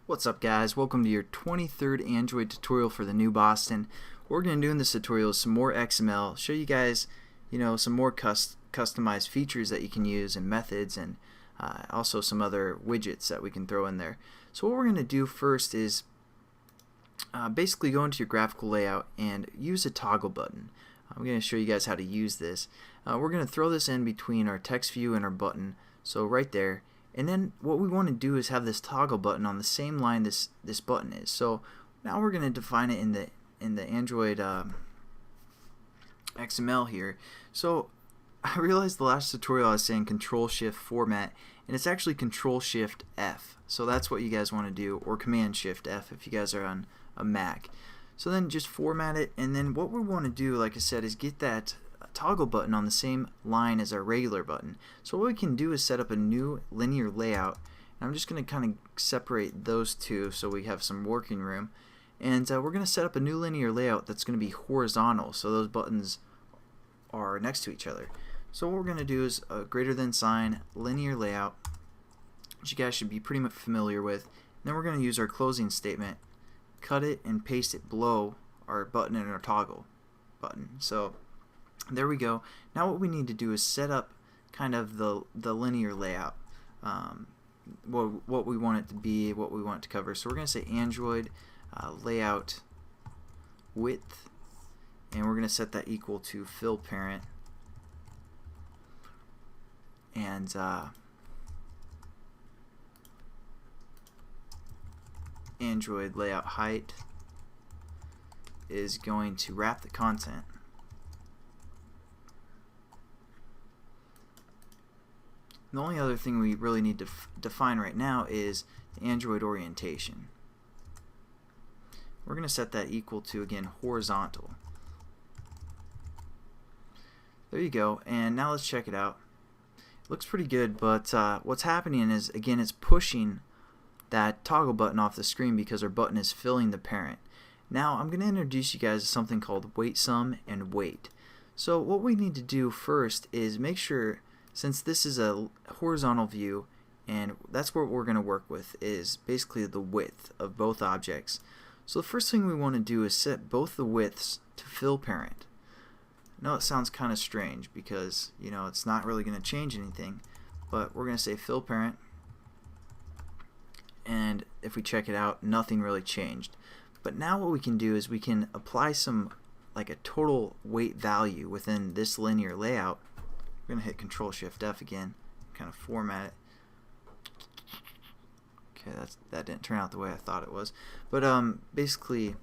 What's up, guys? Welcome to your 23rd Android tutorial for the new Boston. What we're going to do in this tutorial is some more XML, show you guys some more customized features that you can use and methods, and also some other widgets that we can throw in there. So what we're going to do first is basically go into your graphical layout and use a toggle button. I'm going to show you guys how to use this. We're going to throw this in between our text view and our button, so right there. And then what we want to do is have this toggle button on the same line this button is. So now we're going to define it in the Android XML here. So I realized the last tutorial I was saying Control Shift Format, and it's actually Control Shift F. So that's what you guys want to do, or Command Shift F if you guys are on a Mac. So then just format it, and then what we want to do, like I said, is get that toggle button on the same line as our regular button. So what we can do is set up a new linear layout, and I'm just going to kind of separate those two so we have some working room, and we're going to set up a new linear layout that's going to be horizontal, so those buttons are next to each other. So what we're going to do is a greater than sign linear layout, which you guys should be pretty much familiar with. And then we're going to use our closing statement, cut it and paste it below our button and our toggle button. So there we go. Now what we need to do is set up kind of the linear layout, what we want it to be, what we want it to cover. So we're going to say Android layout width, and we're going to set that equal to fill parent, and Android layout height is going to wrap the content. The only other thing we really need to define right now is the Android orientation. We're going to set that equal to, again, horizontal. There you go, and now let's check it out. It looks pretty good, but what's happening is, again, it's pushing that toggle button off the screen because our button is filling the parent. Now I'm going to introduce you guys to something called WeightSum and weight. So what we need to do first is make sure, since this is a horizontal view, and that's what we're going to work with, is basically the width of both objects. So the first thing we want to do is set both the widths to fill parent. I know it sounds kind of strange because it's not really going to change anything, but we're going to say fill parent, and if we check it out, nothing really changed. But now what we can do is we can apply some, like a total weight value within this linear layout. We're going to hit Control Shift F again, kind of format it. Okay, that didn't turn out the way I thought it was. But basically,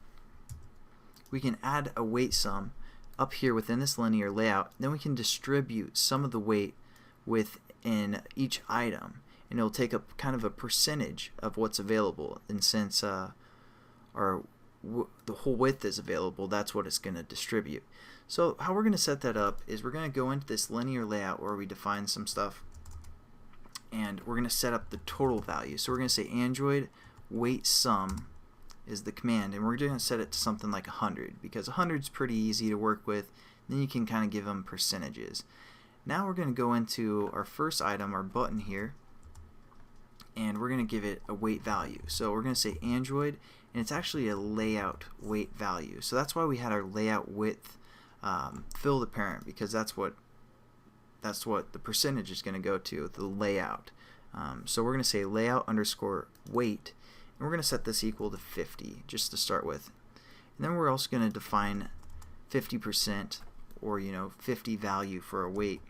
we can add a weight sum up here within this linear layout. Then we can distribute some of the weight within each item, and it'll take up kind of a percentage of what's available. And since the whole width is available, that's what it's going to distribute. So how we're going to set that up is we're going to go into this linear layout where we define some stuff, and we're going to set up the total value. So we're going to say Android weight sum is the command, and we're going to set it to something like 100 because 100 is pretty easy to work with. Then you can kind of give them percentages. Now we're going to go into our first item, our button here, and we're going to give it a weight value. So we're going to say Android, and it's actually a layout weight value. So that's why we had our layout width fill the parent, because that's what the percentage is going to go to, the layout. So we're going to say layout underscore weight, and we're going to set this equal to 50 just to start with. And then we're also going to define 50%, or 50 value for a weight,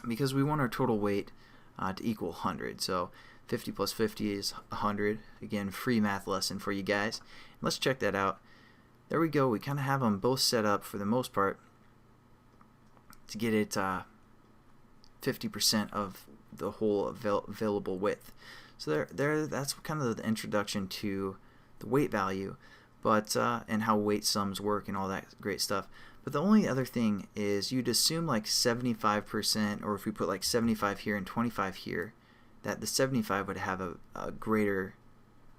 because we want our total weight to equal 100. So 50 plus 50 is 100. Again, free math lesson for you guys. Let's check that out. There we go. We kind of have them both set up for the most part to get it 50% of the whole available width. So that's kind of the introduction to the weight value, but and how weight sums work and all that great stuff. But the only other thing is you'd assume like 75%, or if we put like 75 here and 25 here, that the 75 would have a greater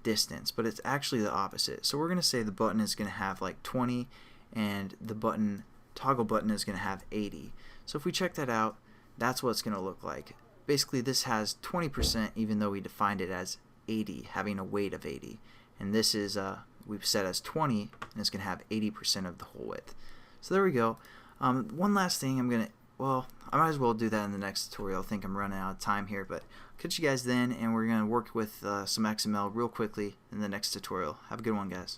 distance, but it's actually the opposite. So we're going to say the button is going to have like 20, and the toggle button is going to have 80. So if we check that out, that's what it's going to look like. Basically, this has 20% even though we defined it as 80, having a weight of 80. And this is we've set as 20, and it's going to have 80% of the whole width. So there we go. One last thing I might as well do that in the next tutorial. I think I'm running out of time here, but catch you guys then, and we're going to work with some XML real quickly in the next tutorial. Have a good one, guys.